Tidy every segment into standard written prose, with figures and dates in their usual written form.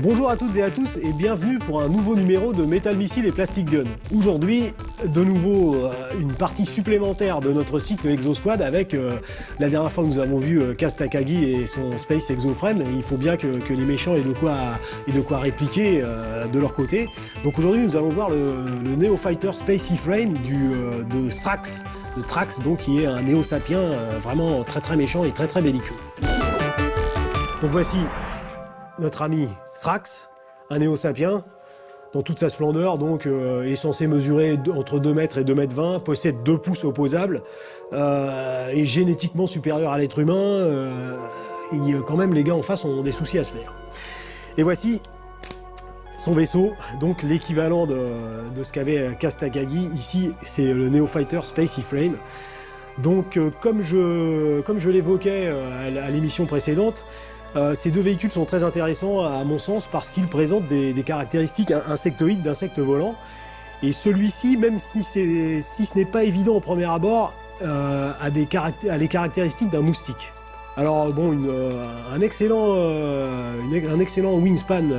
Bonjour à toutes et à tous et bienvenue pour un nouveau numéro de Metal Missile et Plastic Gun. Aujourd'hui, de nouveau, une partie supplémentaire de notre cycle Exosquad avec, la dernière fois nous avons vu Kaz Takagi et son Space Exoframe. Il faut bien que les méchants aient de quoi répliquer de leur côté. Donc aujourd'hui, nous allons voir le Neo Fighter Space E-Frame de Strax, donc, qui est un Neo Sapien vraiment très méchant et très belliqueux. Donc voici notre ami Strax, un Neo Sapien, dans toute sa splendeur, donc est censé mesurer entre 2 mètres et 2 mètres 20, possède 2 pouces opposables, est génétiquement supérieur à l'être humain, et quand même les gars en face ont des soucis à se faire. Et voici son vaisseau, donc l'équivalent de ce qu'avait Kaz Takagi. Ici, c'est le Neo Fighter Space E-Frame. Donc comme je l'évoquais à l'émission précédente, ces deux véhicules sont très intéressants à mon sens parce qu'ils présentent des caractéristiques insectoïdes d'insectes volants. Et celui-ci, même si ce n'est pas évident au premier abord, a les caractéristiques d'un moustique. Alors bon, un excellent wingspan,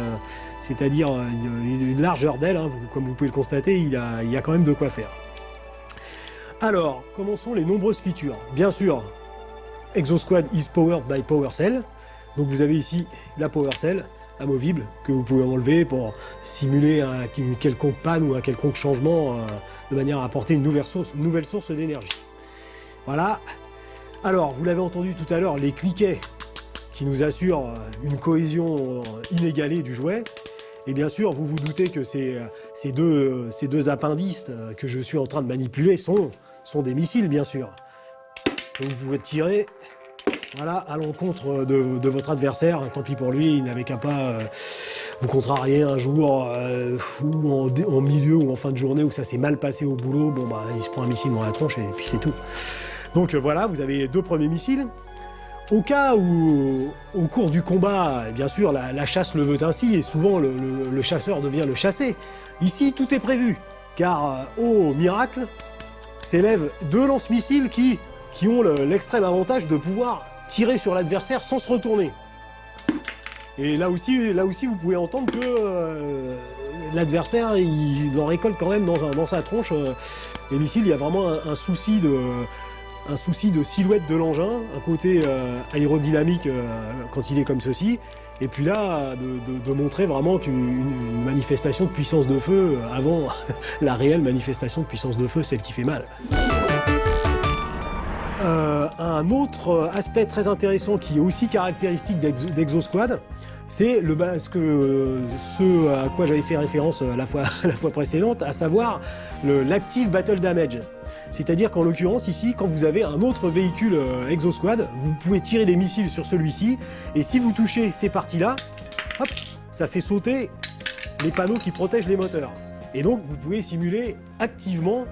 c'est-à-dire une largeur d'aile, hein, comme vous pouvez le constater, il y a quand même de quoi faire. Alors, commençons les nombreuses features. Bien sûr, Exosquad is powered by PowerCell. Donc vous avez ici la PowerCell amovible que vous pouvez enlever pour simuler une quelconque panne ou un quelconque changement de manière à apporter une nouvelle source d'énergie. Voilà. Alors, vous l'avez entendu tout à l'heure, les cliquets qui nous assurent une cohésion inégalée du jouet. Et bien sûr, vous vous doutez que ces deux appendices que je suis en train de manipuler sont des missiles, bien sûr. Donc vous pouvez tirer, voilà, à l'encontre de votre adversaire. Tant pis pour lui, il n'avait qu'à pas vous contrarier un jour ou en milieu ou en fin de journée où ça s'est mal passé au boulot. Bon bah, il se prend un missile dans la tronche et puis c'est tout. Donc voilà, vous avez les 2 premiers missiles. Au cas où, au cours du combat, bien sûr, la chasse le veut ainsi, et souvent le chasseur devient le chassé. Ici, tout est prévu, car au miracle, s'élèvent 2 lance-missiles qui ont l'extrême avantage de pouvoir tirer sur l'adversaire sans se retourner. Et là aussi vous pouvez entendre que l'adversaire, il en récolte quand même dans sa tronche. Les missiles, il y a vraiment un souci de silhouette de l'engin, un côté aérodynamique quand il est comme ceci, et puis là, de montrer vraiment une manifestation de puissance de feu avant la réelle manifestation de puissance de feu, celle qui fait mal. Un autre aspect très intéressant qui est aussi caractéristique d'Exosquad, c'est ce à quoi j'avais fait référence la fois précédente, à savoir l'Active Battle Damage. C'est-à-dire qu'en l'occurrence ici, quand vous avez un autre véhicule Exosquad, vous pouvez tirer des missiles sur celui-ci, et si vous touchez ces parties-là, hop, ça fait sauter les panneaux qui protègent les moteurs. Et donc vous pouvez simuler activement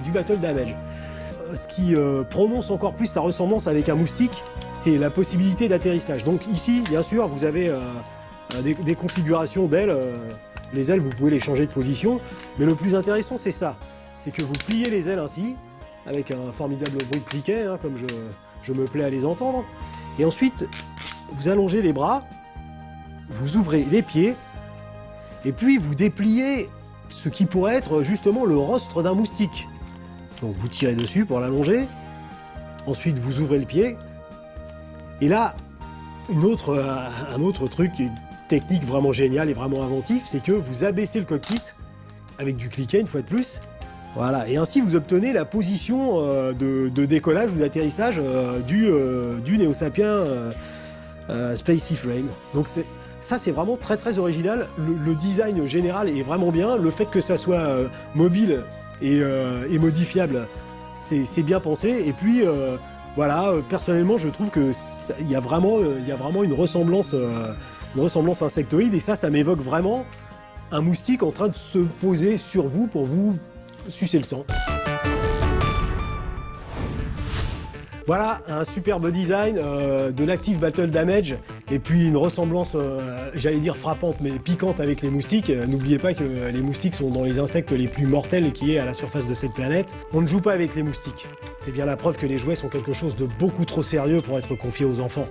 du Battle Damage. Ce qui prononce encore plus sa ressemblance avec un moustique, c'est la possibilité d'atterrissage. Donc ici, bien sûr, vous avez des configurations d'ailes. Les ailes, vous pouvez les changer de position. Mais le plus intéressant, c'est ça. C'est que vous pliez les ailes ainsi, avec un formidable bruit de cliquet, hein, comme je me plais à les entendre. Et ensuite, vous allongez les bras, vous ouvrez les pieds, et puis vous dépliez ce qui pourrait être justement le rostre d'un moustique. Donc vous tirez dessus pour l'allonger, ensuite vous ouvrez le pied, et là, un autre truc technique vraiment génial et vraiment inventif, c'est que vous abaissez le cockpit avec du cliquet une fois de plus, voilà, et ainsi vous obtenez la position de décollage ou d'atterrissage du Neo Sapien Space E-Frame. Donc ça c'est vraiment très original, le design général est vraiment bien, le fait que ça soit mobile et modifiable, c'est bien pensé. Et puis voilà, personnellement je trouve que il y a vraiment une ressemblance insectoïde, et ça m'évoque vraiment un moustique en train de se poser sur vous pour vous sucer le sang. Voilà, un superbe design de l'Active Battle Damage, et puis une ressemblance, j'allais dire frappante, mais piquante avec les moustiques. N'oubliez pas que les moustiques sont dans les insectes les plus mortels qui est à la surface de cette planète. On ne joue pas avec les moustiques. C'est bien la preuve que les jouets sont quelque chose de beaucoup trop sérieux pour être confiés aux enfants.